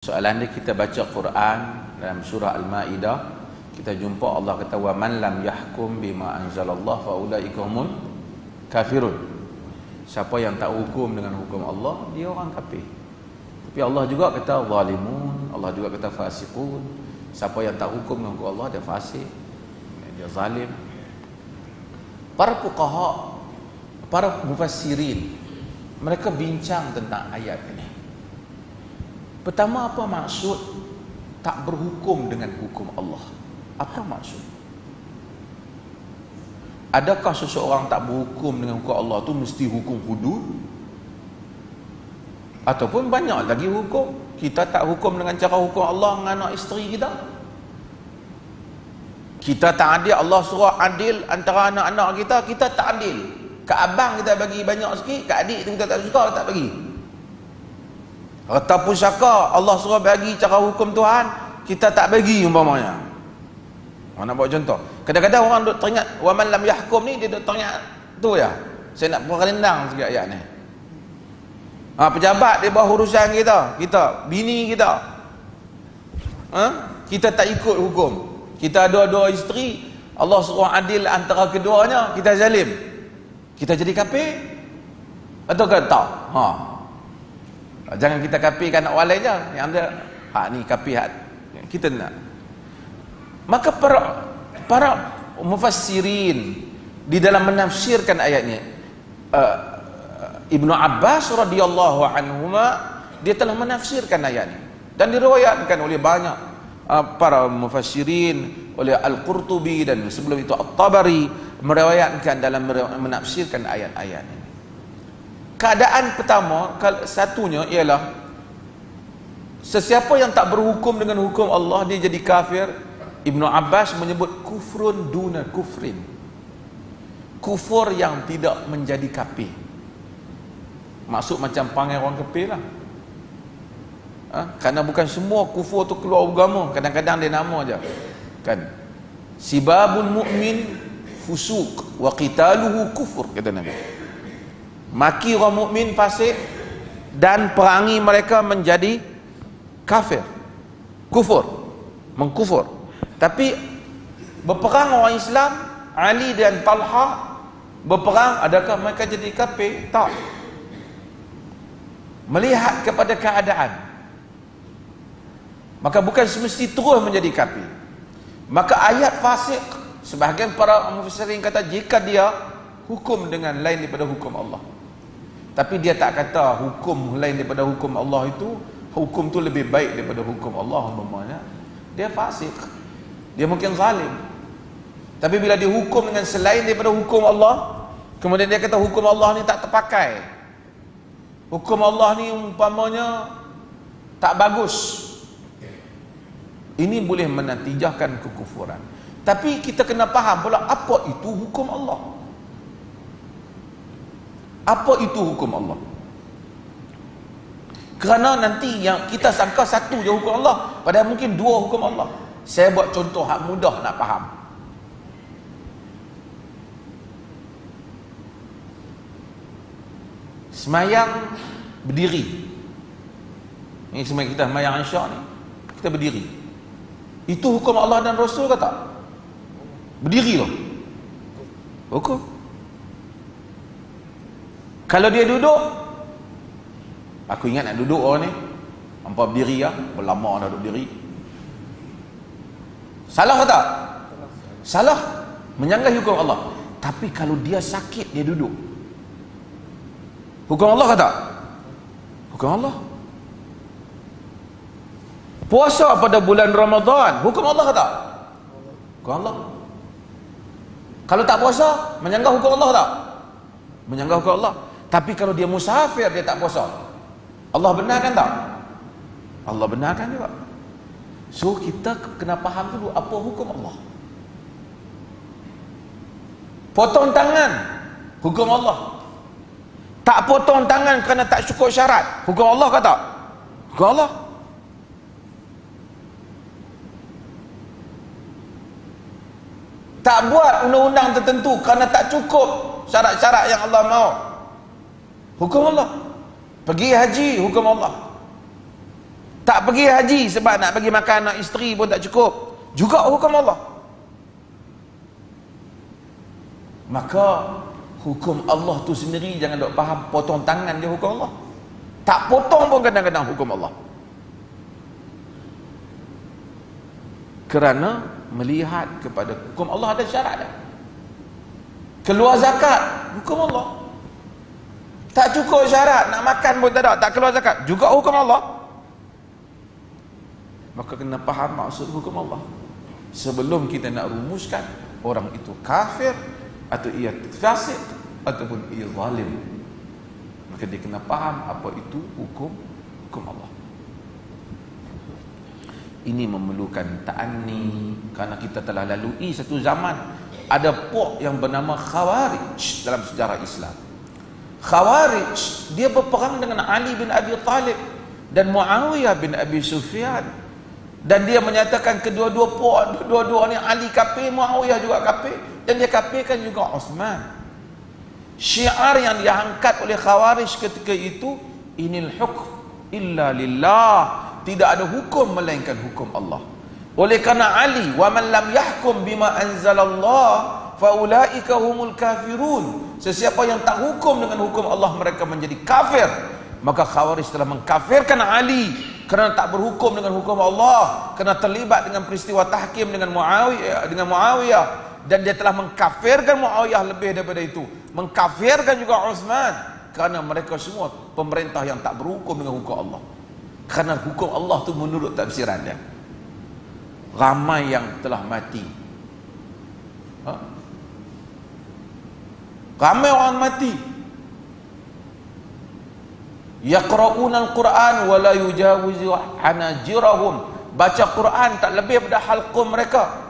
Soalan ni, kita baca Quran dalam surah Al-Ma'idah, kita jumpa Allah kata wa man lam yahkum bima anzalallah fa ulaika humul kafirun. Siapa yang tak hukum dengan hukum Allah, dia orang kafir. Tapi Allah juga kata zalimun, Allah juga kata fasiqun. Siapa yang tak hukum dengan hukum Allah, dia fasik, dia zalim. Para fuqaha, para mufassirin, mereka bincang tentang ayat ini. Pertama, apa maksud tak berhukum dengan hukum Allah? Apa maksud? Adakah seseorang tak berhukum dengan hukum Allah tu mesti hukum hudud? Ataupun banyak lagi hukum? Kita tak hukum dengan cara hukum Allah dengan anak isteri kita. Kita tak adil, Allah suruh adil antara anak-anak kita, kita tak adil. Ke abang kita bagi banyak sikit, ke adik tu kita tak suka, tak bagi. Harta pusaka Allah suruh bagi cara hukum Tuhan, kita tak bagi umpamanya. Nak buat contoh. Kadang-kadang orang duk teringat wa man lam yahkum ni, dia duk teringat tu ya. Saya nak perendang sikit ayat ni. Pejabat di bawah urusan kita, bini kita. Kita tak ikut hukum. Kita ada dua isteri, Allah suruh adil antara keduanya, kita zalim. Kita jadi kafir? Atau tak? Jangan kita kafirkan anak walai je. Yang ada ni kafir kita nak. Maka para mufassirin di dalam menafsirkan ayat ni, Ibnu Abbas radhiyallahu anhuma, dia telah menafsirkan ayat ni dan diriwayatkan oleh banyak para mufassirin, oleh Al-Qurtubi dan sebelum itu At-Tabari meriwayatkan dalam menafsirkan ayat-ayat ini. Keadaan pertama, satunya ialah sesiapa yang tak berhukum dengan hukum Allah, dia jadi kafir. Ibnu Abbas menyebut kufrun duna kufrin, kufur yang tidak menjadi kafir. Maksud macam panggil orang kafir lah. Kerana bukan semua kufur tu keluar agama, kadang-kadang dia nama je kan. Sibabul mu'min fusuq wa qitaluhu kufur, kata Nabi. Maki orang mukmin fasik dan perangi mereka menjadi kafir, kufur, mengkufur. Tapi berperang orang Islam, Ali dan Talha berperang, adakah mereka jadi kafir? Tak. Melihat kepada keadaan, maka bukan semesti terus menjadi kafir. Maka ayat fasik, sebahagian para mufassirin kata jika dia hukum dengan lain daripada hukum Allah, tapi dia tak kata hukum lain daripada hukum Allah itu, hukum tu lebih baik daripada hukum Allah umpamanya, dia fasik, dia mungkin zalim. Tapi bila dia hukum dengan selain daripada hukum Allah, kemudian dia kata hukum Allah ni tak terpakai, hukum Allah ni umpamanya tak bagus, ini boleh menatijahkan kekufuran. Tapi kita kena faham pula apa itu hukum Allah. Apa itu hukum Allah? Kerana nanti yang kita sangka satu je hukum Allah, padahal mungkin dua hukum Allah. Saya buat contoh hak mudah nak faham. Semayang berdiri. Ini semayang kita, semayang Isyak ni, kita berdiri. Itu hukum Allah dan Rasul ke tak? Berdiri loh. Hukum. Kalau dia duduk, aku ingat nak duduk orang ni, hampa berdiri ya, berlama dah duduk diri. Salah ke tak? Salah, menyanggal hukum Allah. Tapi kalau dia sakit, dia duduk, hukum Allah ke tak? Hukum Allah. Puasa pada bulan Ramadan, hukum Allah ke tak? Hukum Allah. Kalau tak puasa, menyanggal hukum Allah ke tak? Menyanggal hukum Allah. Tapi kalau dia musafir, dia tak puasa, Allah benarkan tak? Allah benarkan juga. So kita kena faham dulu apa hukum Allah. Potong tangan, hukum Allah. Tak potong tangan kerana tak cukup syarat, hukum Allah ke tak? Hukum Allah. Tak buat undang-undang tertentu kerana tak cukup syarat-syarat yang Allah mahu, hukum Allah. Pergi haji, hukum Allah. Tak pergi haji sebab nak bagi makan anak isteri pun tak cukup, juga hukum Allah. Maka hukum Allah tu sendiri jangan dok faham potong tangan dia hukum Allah. Tak potong pun kadang-kadang hukum Allah. Kerana melihat kepada hukum Allah ada syarat dia. Keluar zakat, hukum Allah. Tak cukup syarat, nak makan pun tak ada, tak keluar zakat, juga hukum Allah. Maka kena faham maksud hukum Allah sebelum kita nak rumuskan orang itu kafir atau ia fasik ataupun ia zalim. Maka dia kena faham apa itu hukum Allah. Ini memerlukan ta'anni, kerana kita telah lalui satu zaman ada puak yang bernama Khawarij dalam sejarah Islam. Khawarij dia berperang dengan Ali bin Abi Talib dan Muawiyah bin Abi Sufyan, dan dia menyatakan kedua-dua puak, dua-dua ni Ali kafir, Muawiyah juga kafir, dan dia kafirkan juga Uthman. Syiar yang diangkat oleh Khawarij ketika itu, inil hukm illa lillah, tidak ada hukum melainkan hukum Allah. Oleh kerana Ali, wa man lam yahkum bima anzalallah faulaika humul kafirun, sesiapa yang tak hukum dengan hukum Allah mereka menjadi kafir. Maka Khawarij telah mengkafirkan Ali kerana tak berhukum dengan hukum Allah, kerana terlibat dengan peristiwa tahkim dengan Muawiyah, dan dia telah mengkafirkan Muawiyah lebih daripada itu, mengkafirkan juga Uthman, kerana mereka semua pemerintah yang tak berhukum dengan hukum Allah. Kerana hukum Allah tu menurut tafsiran dia, ramai yang telah mati. Ramai orang mati. Yaqra'una al-Quran wa la yujawizu hanajirahum, baca Quran tak lebih pada halqum mereka,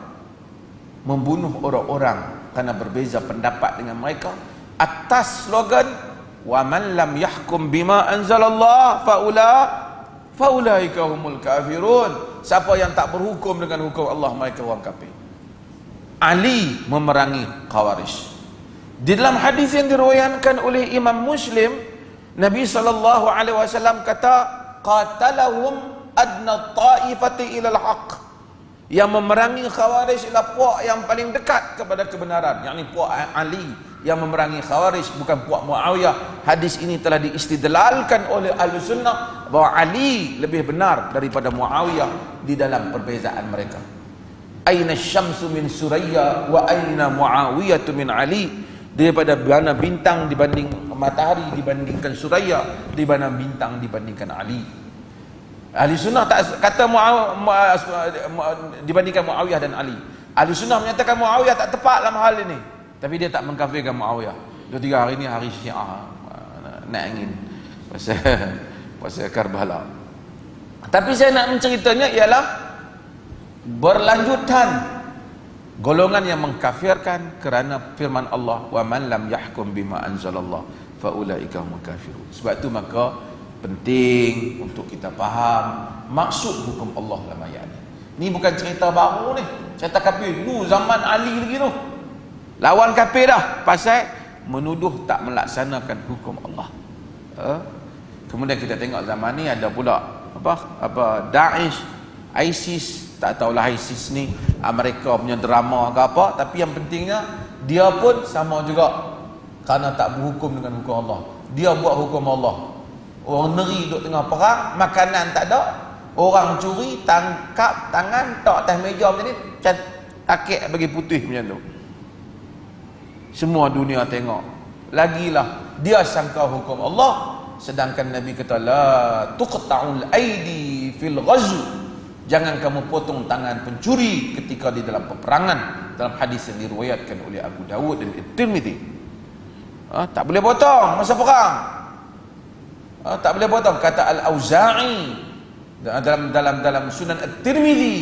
membunuh orang-orang kerana berbeza pendapat dengan mereka atas slogan wa man lam yahkum bima anzalallah faulaika humul kafirun, siapa yang tak berhukum dengan hukum Allah mereka orang kafir. Ali memerangi Khawarij. Di dalam hadis yang diriwayatkan oleh Imam Muslim, Nabi SAW kata, qatalahum adna ta'ifati ilal haq, yang memerangi Khawarij ialah puak yang paling dekat kepada kebenaran, yakni puak Ali yang memerangi Khawarij, bukan puak Muawiyah. Hadis ini telah diistidlalkan oleh Ahlus Sunnah bahawa Ali lebih benar daripada Muawiyah di dalam perbezaan mereka. Aina syamsu min Suraya wa aina Muawiyah min Ali, daripada mana bintang dibanding matahari dibandingkan Suraya, di mana bintang dibandingkan Ali. Ahli Sunnah tak kata dibandingkan Muawiyah dan Ali. Ahli Sunnah menyatakan Muawiyah tak tepat dalam hal ini, tapi dia tak mengkafirkan Muawiyah. 2-3 hari ni hari Syiah nak angin pasal Karbala. Tapi saya nak menceritanya ialah berlanjutan golongan yang mengkafirkan kerana firman Allah wa man lam yahkum bima anzalallah faulaika humul kafirun. Sebab tu maka penting untuk kita faham maksud hukum Allah dalam ayat ni. Ni bukan cerita baru ni, cerita kafir nu zaman Ali lagi tu. Lawan kafir dah pasal menuduh tak melaksanakan hukum Allah. Kemudian kita tengok zaman ni ada pula apa Daesh, ISIS, tak tahulah ISIS ni Amerika punya drama ke apa, tapi yang pentingnya dia pun sama juga kerana tak berhukum dengan hukum Allah. Dia buat hukum Allah. Orang neri duduk tengah perang, makanan tak ada, orang curi, tangkap tangan tak atas meja macam ni, takik bagi putih macam tu. Semua dunia tengok. Lagilah dia sangka hukum Allah, sedangkan Nabi kata la tuqta'ul aidi fil ghazw, jangan kamu potong tangan pencuri ketika di dalam peperangan, dalam hadis yang diriwayatkan oleh Abu Dawud dan At-Tirmidzi. Tak boleh potong masa perang. Tak boleh potong, kata Al-Auza'i dalam Sunan At-Tirmidzi,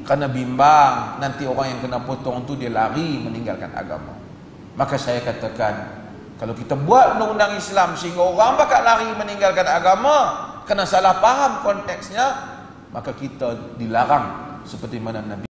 kerana bimbang nanti orang yang kena potong tu dia lari meninggalkan agama. Maka saya katakan, kalau kita buat undang-undang Islam sehingga orang bakal lari meninggalkan agama kerana salah faham konteksnya, maka kita dilarang seperti mana Nabi